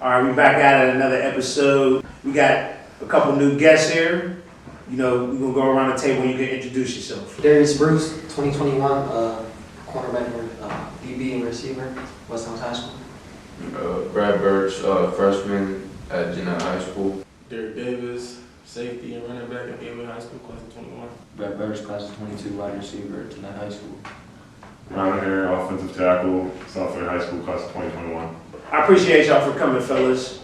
All right, we back at it, another episode. We got a couple new guests here. You know, we're gonna go around the table and you can introduce yourself. Darius, 2021, cornerback, DB and receiver, Westinghouse High School. Birch, freshman at Jeannette High School. Derrick, safety and running back at Gateway High School, class of 21. Birch, class of 22, wide receiver at Jeannette High School. Ryan here, offensive tackle, Southfield High School, class of 2021. I appreciate y'all for coming, fellas.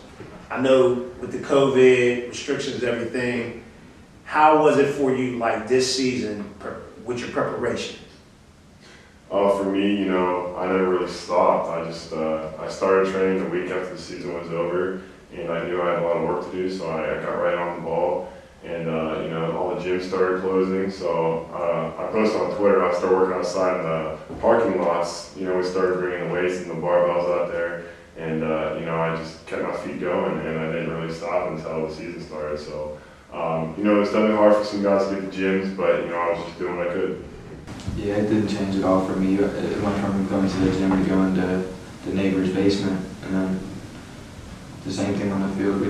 I know with the COVID restrictions and everything, how was it for you like this season with your preparation? For me, you know, I never really stopped. I started training the week after the season was over, and I knew I had a lot of work to do, so I got right on the ball. And, you know, all the gyms started closing, so I posted on Twitter, I started working outside in the parking lots. You know, we started bringing the weights and the barbells out there, and, you know, I just kept my feet going, and I didn't really stop until the season started. So, you know, it was definitely hard for some guys to get the gyms, but, you know, I was just doing what I could. Yeah, it didn't change at all for me. It went from going to the gym to going to the neighbor's basement, and then the same thing on the field.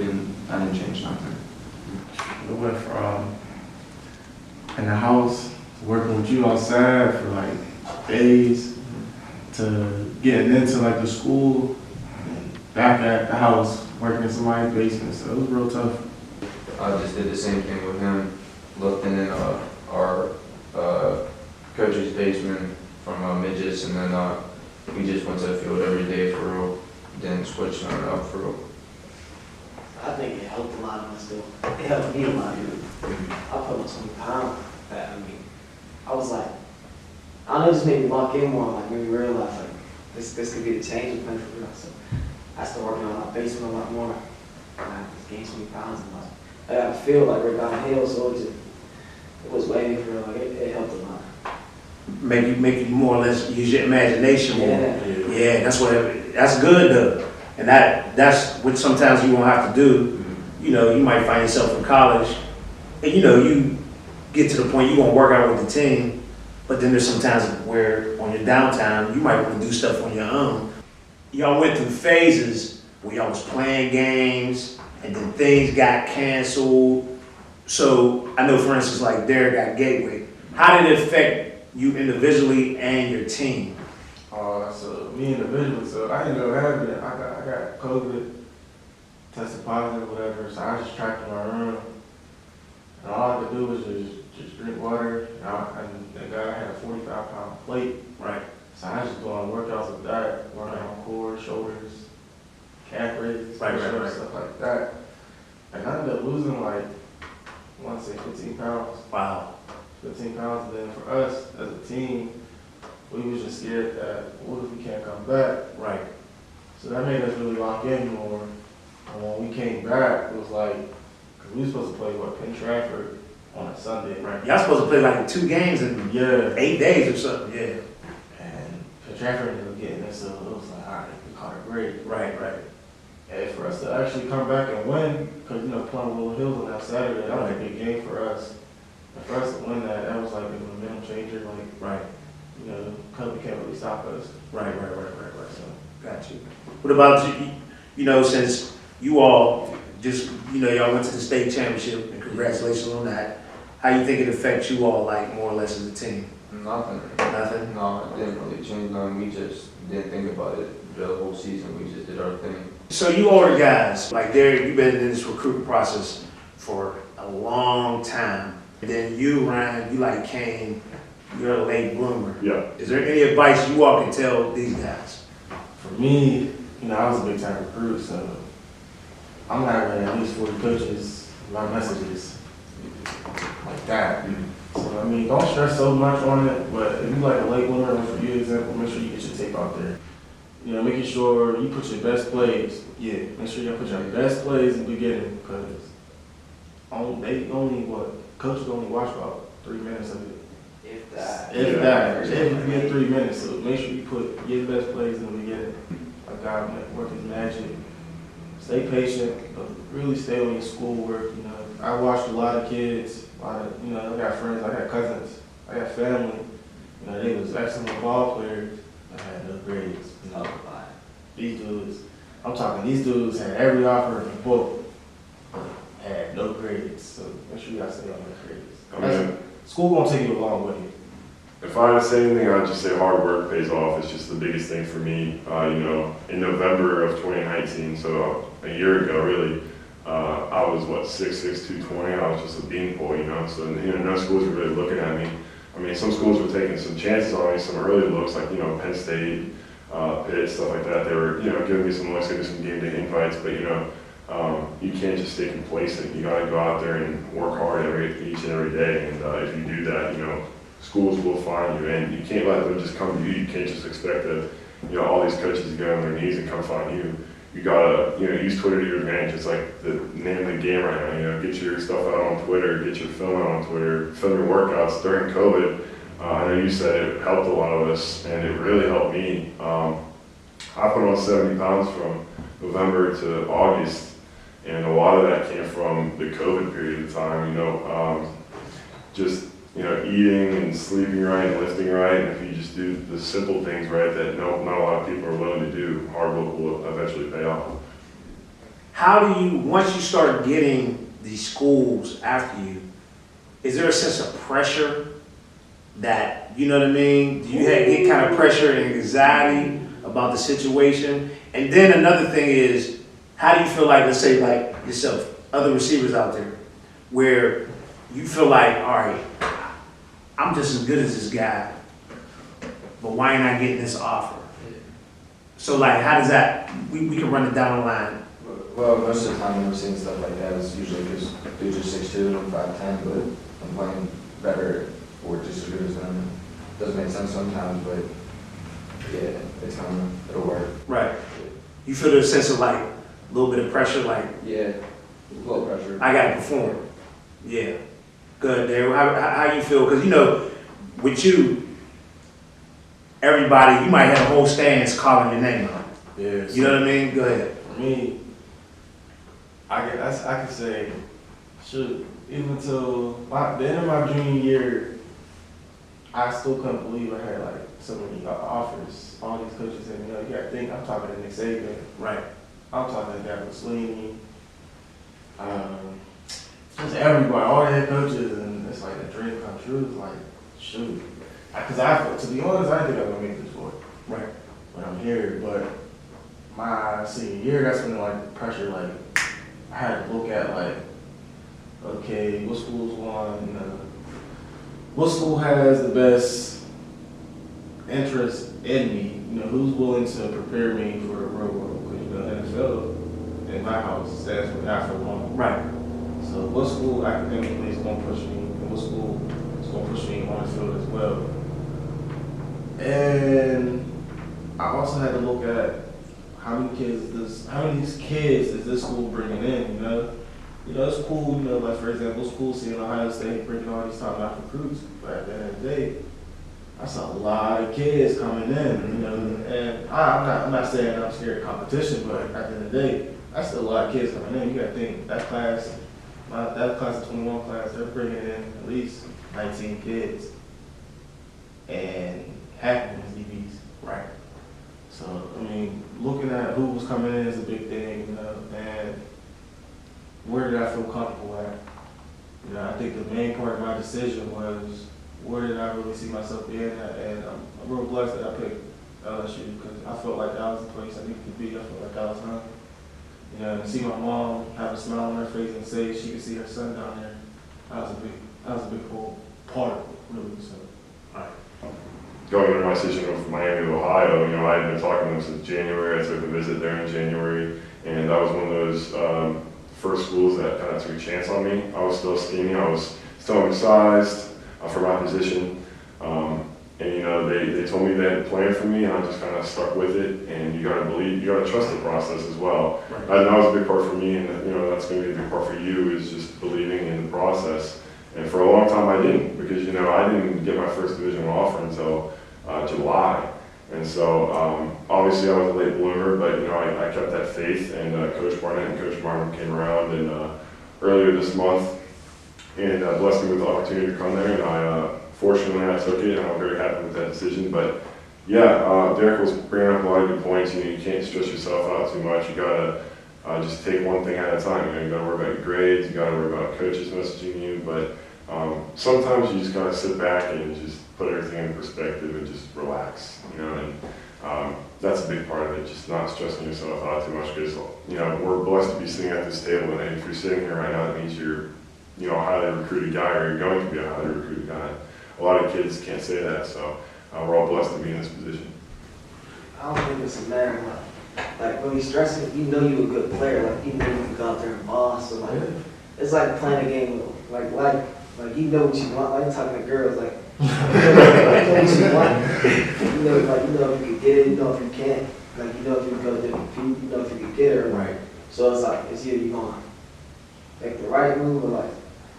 I didn't change nothing. We went from in the house, working with you outside for like days, to getting into like the school, and back at the house, working in somebody's basement, so it was real tough. I just did the same thing with him, lifting in our coach's basement from midgets, and then we just went to the field every day for real, then switched on up for real. I think it helped a lot of us, though. It helped me a lot, dude. I put on 20 pounds. I was like, I don't know, it just made me lock in more, like, made me realize, like, this could be the change point for real. So I started working on my basement a lot more. And I just gained 20 pounds, and I feel like we're downhill, so it was way for real. Like, it helped a lot. Make you more or less use your imagination more. Yeah. That's good though. And that's what sometimes you won't have to do. You know, you might find yourself in college and you know, you get to the point you're gonna work out with the team, but then there's some times where on your downtime, you might want to do stuff on your own. Y'all went through phases where y'all was playing games and then things got canceled. So I know, for instance, like Derrick got Gateway. How did it affect you individually and your team? So me individually, so I ended up having it. I got COVID, tested positive, whatever. So I just tracked in my room, and all I could do was just drink water. And the guy had a 45-pound plate. Right. So I was just doing workouts with that, working on core, shoulders, calf raises, stuff like that. And I ended up losing like, I want to say 15 pounds. Wow. 15 pounds. And then for us as a team, we was just scared that what if we can't come back? Right. So that made us really lock in more. And when we came back, it was like, because we were supposed to play, Penn Trafford on a Sunday. Right. Y'all supposed to play like 2 games in 8 days or something. Yeah. And Penn Trafford ended up getting us, so it was like, all right, we caught a break. Right. And for us to actually come back and win, because, you know, playing Willow Hills on that Saturday, that was a big game for us. And for us to win that was like a momentum changer. Like, Right. you know, Cubby can't really stop us. Right. So, got you. What about you? You know, since you all just, you know, y'all went to the state championship, and congratulations on that. How you think it affects you all, like, more or less as a team? Nothing. Nothing? No, it didn't really change nothing. We just didn't think about it the whole season. We just did our thing. So you older guys, like Derrick, you've been in this recruiting process for a long time. And then you, Ryan, you like came, you're a late bloomer. Yeah. Is there any advice you all can tell these guys? For me, you know, I was a big time recruit, so I'm having at least 40 coaches my messages like that. So I mean, don't stress so much on it, but if you like a late bloomer, like for you example, make sure you get your tape out there. You know, making sure you put your best plays. Yeah, make sure you put your best plays in the beginning, because coaches only watch about 3 minutes of it. If that. If you get 3 minutes, so make sure you put your best plays in the beginning. Like God, work his magic. Stay patient, but really stay on your schoolwork. You know, I watched a lot of kids. You know, I got friends, I got cousins, I got family. You know, they was excellent ball players. I had no grades. You know, these dudes, I'm talking, these dudes had every offer in the book, but had no grades, so make sure you guys stay on those grades. I mean, School won't take you a long way. if I had to say anything, I'd just say hard work pays off. It's just the biggest thing for me. You know, in November of 2019, so a year ago, really, I was, 6'6", 220. I was just a beanpole, you know. So, you know, no schools were really looking at me. I mean, some schools were taking some chances on me, some early looks, like, you know, Penn State, Pitt, stuff like that. They were, you know, giving me some looks, giving me some game day invites, but, you know, you can't just stay complacent. You got to go out there and work hard each and every day. And if you do that, you know, schools will find you, and you can't let them just come to you. You can't just expect that, you know, all these coaches to get on their knees and come find you. You gotta, you know, use Twitter to your advantage. It's like the name of the game right now. You know, get your stuff out on Twitter, get your film out on Twitter, film your workouts during COVID. I know you said it helped a lot of us, and it really helped me. I put on 70 pounds from November to August, and a lot of that came from the COVID period of time. You know, just, you know, eating and sleeping right and lifting right, and if you just do the simple things right that not a lot of people are willing to do, hard work will eventually pay off. How do you, once you start getting these schools after you, is there a sense of pressure that, you know what I mean? Do you get kind of pressure and anxiety about the situation? And then another thing is, how do you feel like, let's say like yourself, other receivers out there, where you feel like, all right, I'm just as good as this guy, but why ain't I getting this offer? So like, how does that, we can run it down the line. Well, most of the time when we're seeing stuff like that is usually because dudes are 6'2" and I'm 5'10", but I'm playing better or just as good as them. Doesn't make sense sometimes, but yeah, it's coming, it'll work. Right. You feel a sense of like, a little bit of pressure, like, Yeah, a little pressure. I gotta perform. Yeah. Good, Derrick. How you feel? Because, you know, with you, everybody, you might have a whole stands calling your name out. Yeah. You know what I mean? Go ahead. For me, I could say, shoot, even till the end of my junior year, I still couldn't believe I had like so many offers. All these coaches said, you know, you gotta think, I'm talking to Nick Saban, Right. I'm talking to Gavin Sweeney, just everybody, all the head coaches, and it's like a dream come true. It's like, shoot. Because to be honest, I didn't think I was gonna make this work. Right. When I'm here, but my senior year, that's when like the pressure, like I had to look at like, okay, what schools won, what school has the best interest in me, you know, who's willing to prepare me for the real world, because you know, NFL in my house stands for after one. Right. So what school academically is going to push me, and what school is going to push me on the field as well. And I also had to look at how many kids is this school bringing in, you know? You know, it's cool, you know, like for example, it's cool seeing Ohio State bringing all these top notch recruits, but at the end of the day, that's a lot of kids coming in, you know, and I'm not saying I'm scared of competition, but at the end of the day, that's still a lot of kids coming in. You gotta think, that class of 21 class, they're bringing in at least 19 kids, and half of them is DBs. Right. So, I mean, looking at who was coming in is a big thing, you know, and where did I feel comfortable at? You know, I think the main part of my decision was, where did I really see myself being at? And I'm real blessed that I picked LSU, because I felt like that was the place I needed to be. I felt like I was home. You know, and see my mom have a smile on her face and say she could see her son down there, that was a big whole part of it, really. So, Going into my decision of Miami to Ohio, you know, I had been talking to them since January. I took a visit there in January, and that was one of those first schools that kind of took a chance on me. I was still skinny, I was still undersized for my position, and you know, they told me they had a plan for me, and I just kind of stuck with it. And you gotta believe, you gotta trust the process as well. Right. And that was a big part for me, and you know, that's gonna be a big part for you, is just believing in the process. And for a long time I didn't, because you know, I didn't get my first Division I offer until July. And so obviously I was a late bloomer, but you know, I kept that faith, and Coach Barnett and Coach Martin came around and earlier this month and blessed me with the opportunity to come there, and fortunately I took it, and I'm very happy with that decision. But Yeah, Derrick was bringing up a lot of good points. You can't stress yourself out too much. You gotta just take one thing at a time. You gotta worry about your grades. You gotta worry about coaches messaging you. But sometimes you just gotta sit back and just put everything in perspective and just relax. And that's a big part of it. Just not stressing yourself out too much because we're blessed to be sitting at this table. And if you're sitting here right now, that means you're a highly recruited guy, or you're going to be a highly recruited guy. A lot of kids can't say that, so we're all blessed to be in this position. I don't think it's a matter of like when you're stressing, you're a good player. Like you know you can go out there and boss. So like it's like playing a game with like you know what you want. Like talking to girls, like you know what you want. You know if you can get it. You know if you can't. Like you know if you can go to compete. You know if you can get it. Right. So it's like it's either you gonna make the right move or like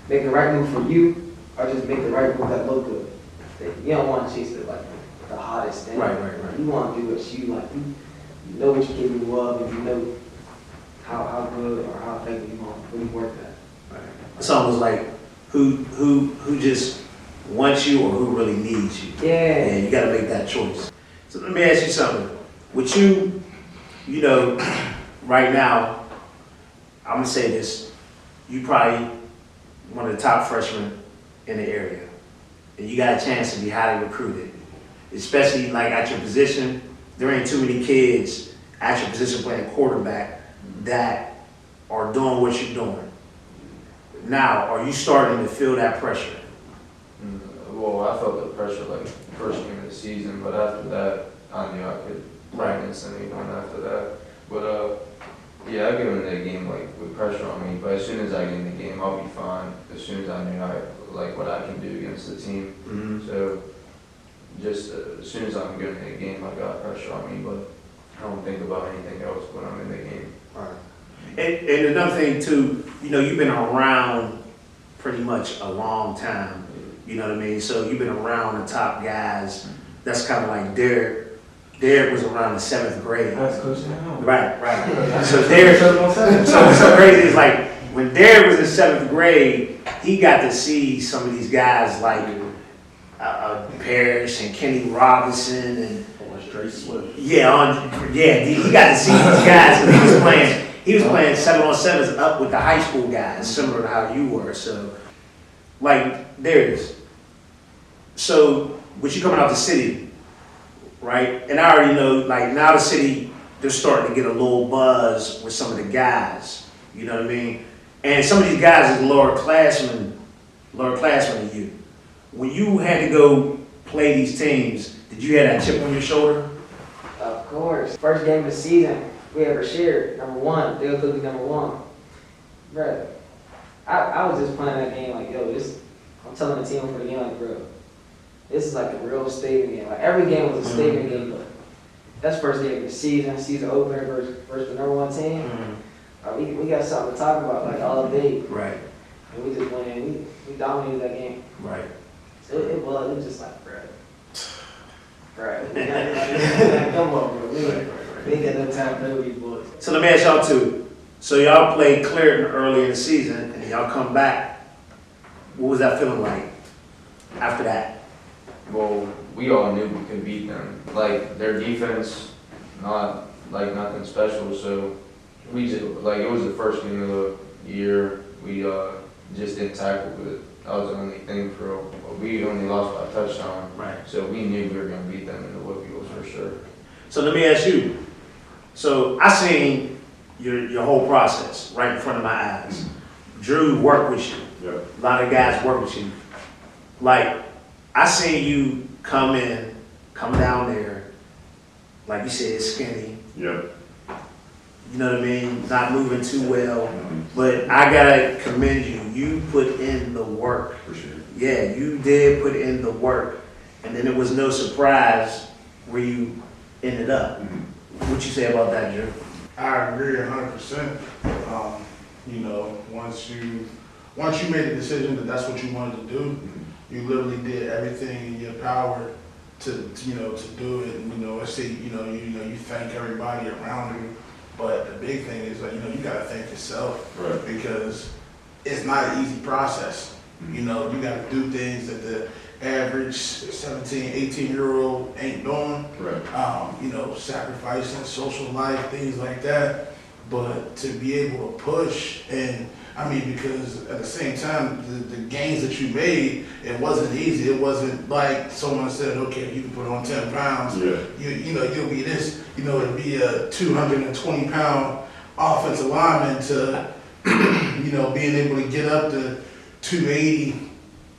make the right move for you, or just make the right move that look good. You don't want to chase it like the hottest thing. Right. You want to do what you like. You know what you're capable of, and you know how good or how effective you want to really work at. Right. It's almost like who just wants you or who really needs you. Yeah. And you got to make that choice. So let me ask you something. With you, right now, I'm gonna say this: you probably one of the top freshmen in the area. And you got a chance to be highly recruited, especially like at your position. There ain't too many kids at your position playing quarterback that are doing what you're doing. Now, are you starting to feel that pressure? Well, I felt the pressure like first game of the season, but after that, I knew I could play against anyone after that. But yeah, I get in that game like with pressure on me. But as soon as I get in the game, I'll be fine. As soon as I knew what I can do against the team. Mm-hmm. So just as soon as I'm good in the game, I got pressure on me, but I don't think about anything else when I'm in the game. Right. And another thing too, you've been around pretty much a long time. You know what I mean? So you've been around the top guys. That's kind of like Derrick. Derrick was around the 7th grade. That's Coach now. Right. So Derrick, so crazy is like when Derrick was in 7th grade, he got to see some of these guys like Birch and Kenny Robinson and Straight Swift. he got to see these guys because he was playing 7-on-7s up with the high school guys, similar to how you were. So like Darius. So with you coming out the city, right? And I already know like now the city, they're starting to get a little buzz with some of the guys. You know what I mean? And some of these guys is lower classmen than you. When you had to go play these teams, did you have that chip on your shoulder? Of course. First game of the season we ever shared, number 1. They'll could be number 1. Bro, I was just playing that game like, I'm telling the team for the game like, bro, this is like a real statement game. Like every game was a statement game, but that's first game of the season opener versus the number 1 team. We got something to talk about like all day. Right. And we just went in. We dominated that game. Right. So it was just like, bro. Come on, bro. We ain't got no time to play with these boys. So let me ask y'all too. So y'all played Clearton early in the season, and y'all come back. What was that feeling like after that? Well, we all knew we could beat them. Like their defense, not like nothing special. So we just like it was the first game of the year. We just didn't tackle good. That was the only thing for real. We only lost by a touchdown. Right. So we knew we were gonna beat them in the Whoop Eagles for sure. So let me ask you. So I seen your whole process right in front of my eyes. Drew worked with you. Yep. A lot of guys work with you. Like I seen you come down there, like you said, skinny. Yep. You know what I mean? Not moving too well. But I gotta commend you. You put in the work. For sure. Yeah, you did put in the work. And then it was no surprise where you ended up. What you say about that, Drew? I agree 100%. Once you made the decision that that's what you wanted to do, you literally did everything in your power to do it. And let's say you thank everybody around you, but the big thing is you got to thank yourself, Right. because it's not an easy process. You got to do things that average 17, 18-year-old ain't doing. Right. You know, sacrificing social life, things like that. But to be able to push, and I mean, because at the same time, the gains that you made, it wasn't easy. It wasn't like someone said, okay, you can put on 10 pounds. Yeah. You know, you'll be this, you know, to be a 220-pound offensive lineman to, you know, being able to get up to 280,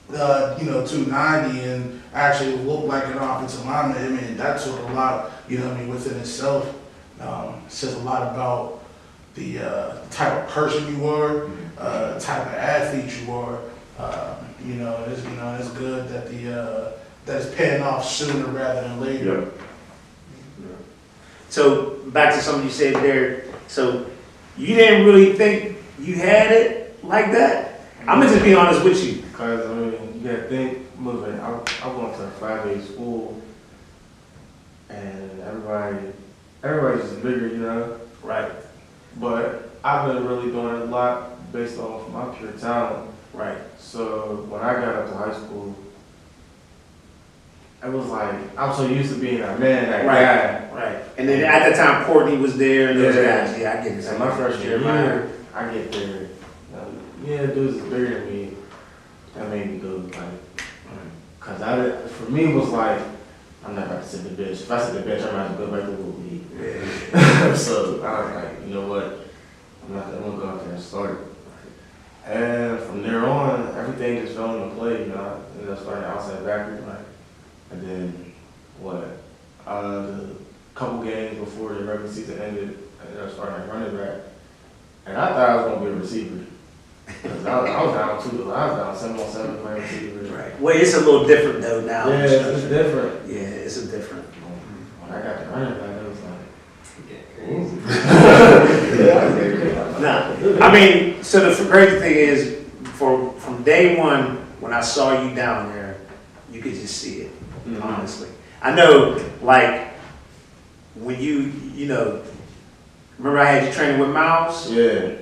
you know, 290 and actually look like an offensive lineman. I mean, that took a lot, you know, I mean, within itself. It says a lot about the type of person you are, type of athlete you are. You know, it's good that that it's paying off sooner rather than later. Yep. So back to something you said there. So you didn't really think you had it like that? I'm gonna just be honest with you. Because, I mean, you gotta think, moving, I went to a 5A school, and everybody's just bigger, you know? Right, But I've been really doing a lot based off my pure talent. right, So when I got up to high school, it was like, I'm so used to being that man, that right, right. And then at that time, Courtney was there and those Yeah. guys. Yeah, I get it. guy. And my first year, I get there, yeah, dudes is bigger than me. That made me go, like, cause for me, it was like, I'm not about to sit the bench. If I sit the bench, I might have to go back to Little League. Yeah. So I was like, you know what? I'm gonna go out there and start. And from there on, everything just fell into play. You know, I ended up starting outside backer, like, and then the couple games before the regular season ended, I ended up starting at running back. And I thought I was gonna be a receiver. Cause I was down 2. I was down 7-on-7 playing receiver. Right. Well, it's a little different though now. Yeah, it's different. Yeah, it's a different. When I got to running back, it was like, Nah, I mean, so the crazy thing is, from day one, when I saw you down there, you could just see it, honestly. I know, like, when you know, remember I had you training with Miles? yeah.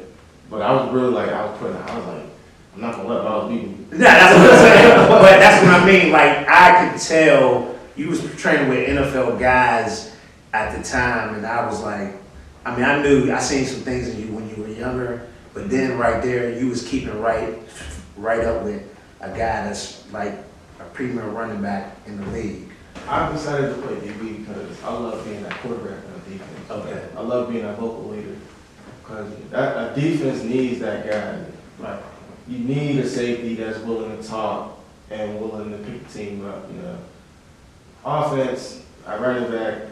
But I was really like, I was like, I'm not gonna let Miles beat me. Nah, that's what I'm saying. But that's what I mean. Like, I could tell you was training with NFL guys at the time, and I was like, I mean, I seen some things in you when you were younger, but then right there, you was keeping right up with a guy that's like a premier running back in the league. I decided to play DB because I love being that quarterback on the defense. Okay. I love being that vocal leader because a defense needs that guy. Right. You need a safety that's willing to talk and willing to pick the team up. You know, offense, I running back.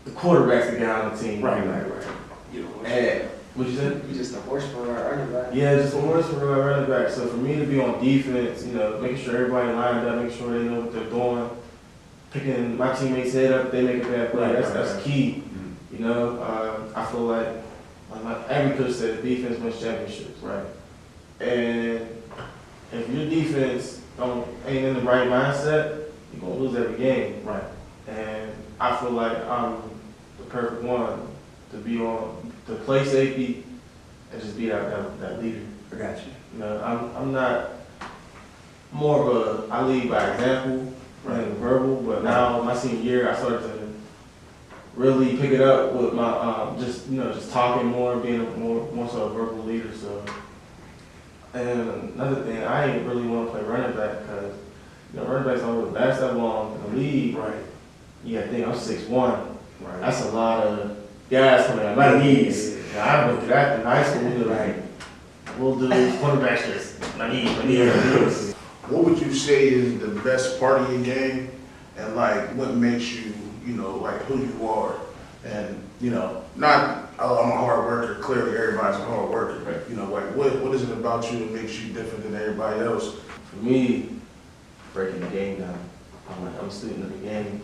The quarterback's the guy on the team. Right. And what you said? You just a horse for our running back. Yeah, just a horse for a running back. So for me to be on defense, you know, making sure everybody lined up, making sure they know what they're doing, picking my teammates' head up, they make a bad play. That's key. You know, I feel like every coach said defense wins championships, right? And if your defense ain't in the right mindset, you're gonna lose every game. Right. And I feel like I'm the perfect one to be to play safety and just be that leader. I got you. You know, I'm not more of I lead by example than verbal, but now my senior year I started to really pick it up with my just talking more, being more so a verbal leader. So, and another thing, I ain't really want to play running back because running backs don't really last that long in the league. Right. Yeah, I think I'm 6'1". Right. That's a lot of guys coming out my knees. Now, I went through that in high school. Right. We'll do quarterbacks just my knees. What would you say is the best part of your game, and like what makes you, like who you are, and not I'm a hard worker. Clearly, everybody's a hard worker. Right. Like what is it about you that makes you different than everybody else? For me, breaking the game down. I'm a student of the game.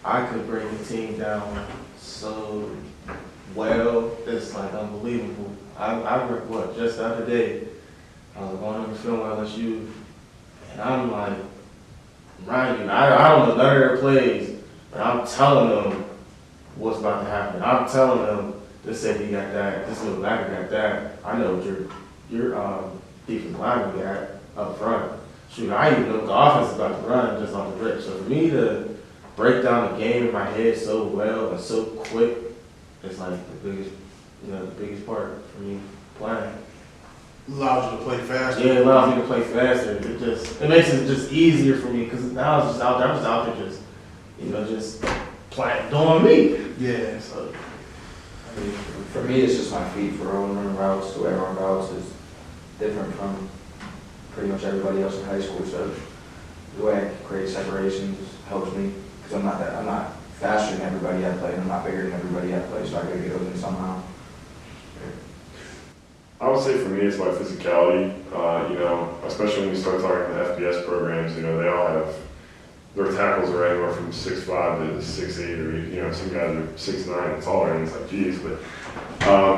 I could break the team down so well, it's like unbelievable. I worked just the other day. I was going over film at LSU, and I'm like, Ryan, I don't know none of their plays, but I'm telling them what's about to happen. I'm telling them this safety got that, this little backer got that. I know what your defensive lineman got up front. shoot, I even know what the offense is about to run just off the rip. So for me to break down the game in my head so well and so quick, it's like the biggest part for me playing. Allows you to play faster. Yeah, it allows me to play faster. It makes it just easier for me because now I was just out there. I was out there just playing, doing me. Yeah. So I mean, for me, it's just my feet for running routes. The way I run routes is different from pretty much everybody else in high school. So the way I create separations helps me because I'm not faster than everybody I play. And I'm not bigger than everybody I play. So I gotta get open somehow. I would say for me, it's my physicality. Especially when you start talking the FBS programs, they all have their tackles are anywhere from 6'5" to 6'8", or some guys are 6'9" and taller, and it's like, geez, but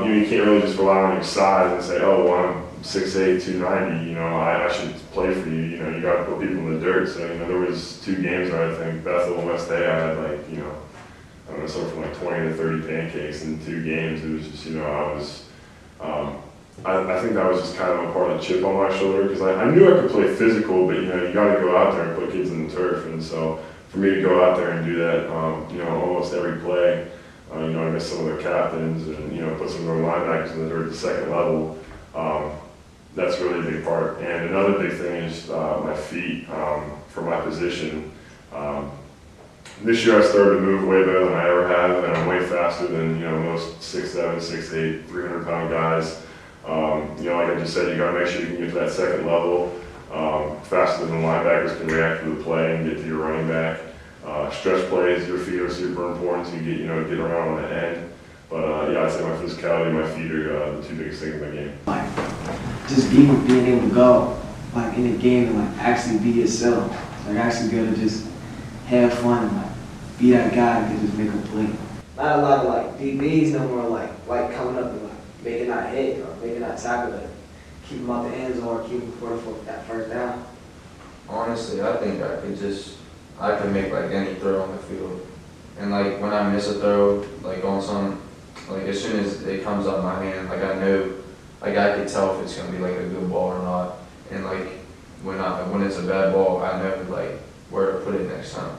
you can't really just rely on your size and say, oh, well, I'm 6'8", 290. I should play for you. You got to put people in the dirt. So there was 2 games where I think Bethel and West Day, I had I don't know, something from 20 to 30 pancakes in 2 games. It was just, I think that was just kind of a part of the chip on my shoulder because I knew I could play physical, but you got to go out there and put kids in the turf. And so for me to go out there and do that, almost every play, against some of the captains and put some of their linebackers in the dirt at the second level, that's really a big part. And another big thing is my feet for my position. This year I started to move way better than I ever have, and I'm way faster than most 6'7", 6'8", 300-pound guys. Like I just said, you got to make sure you can get to that second level faster than the linebackers can react to the play and get to your running back. Stretch plays, your feet are super important so you get around on the end. But I'd say my physicality, my feet are the 2 biggest things in my game. Just being able to go in the game and actually be yourself. Actually be able to just have fun and be that guy that can just make a play. Not a lot of DBs no more coming up and making that hit or making that tackle to keep them out the end zone or keep them for that first down. Honestly, I think I could make any throw on the field. And when I miss a throw, on some, as soon as it comes up my hand, I know, I could tell if it's gonna be a good ball or not. And when it's a bad ball, I know where to put it next time.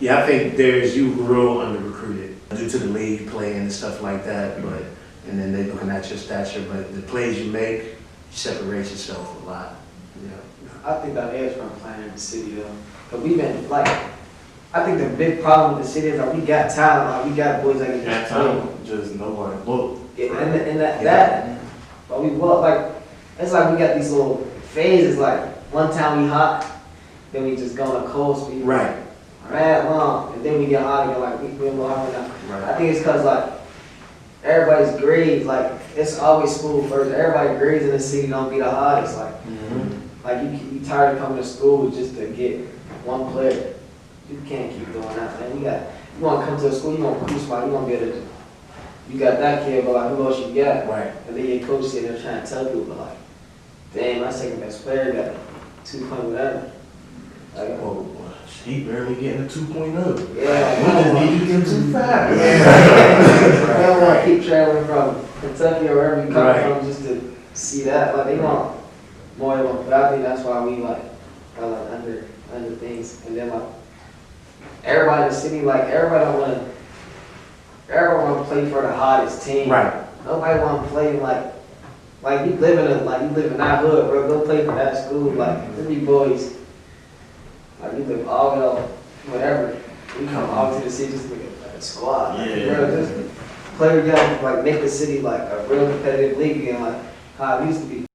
Yeah, I think you real under recruited due to the league playing and stuff like that, and then they're looking at your stature, but the plays you make, you separate yourself a lot. Yeah. I think that is from playing in the city though. But we've been I think the big problem with the city is that we got talent, we got boys that can just play. Just no one look. And that, but we it's we got these little phases. One time we hot, then we just go on a cold speed. Right. Mad long, and then we get hot again. We're more hot now. Right. I think it's because everybody's grades, it's always school first. Everybody grades in the city don't be the hottest. You tired of coming to school just to get one player. You can't keep doing that, man. You want to come to a school, you want to cool spot, you want to be able to. You got that kid, but who else you got? Right. And then your coach sitting there trying to tell people, damn, my second best player got 2 point whatever. He barely getting a 2.0. Yeah. We just need you to get too fast. They don't want to keep traveling from Kentucky or wherever you come from just to see that. They want more than one. But I think that's why we got under things. And then everybody in the city, everybody want to play for the hottest team. Right. Nobody want to play you live in that hood, bro. Go play for that school. There be boys. You live all the way up, whatever. We come out to the city just like a squad. Yeah. Bro, just play together, make the city a real competitive league again, how it used to be.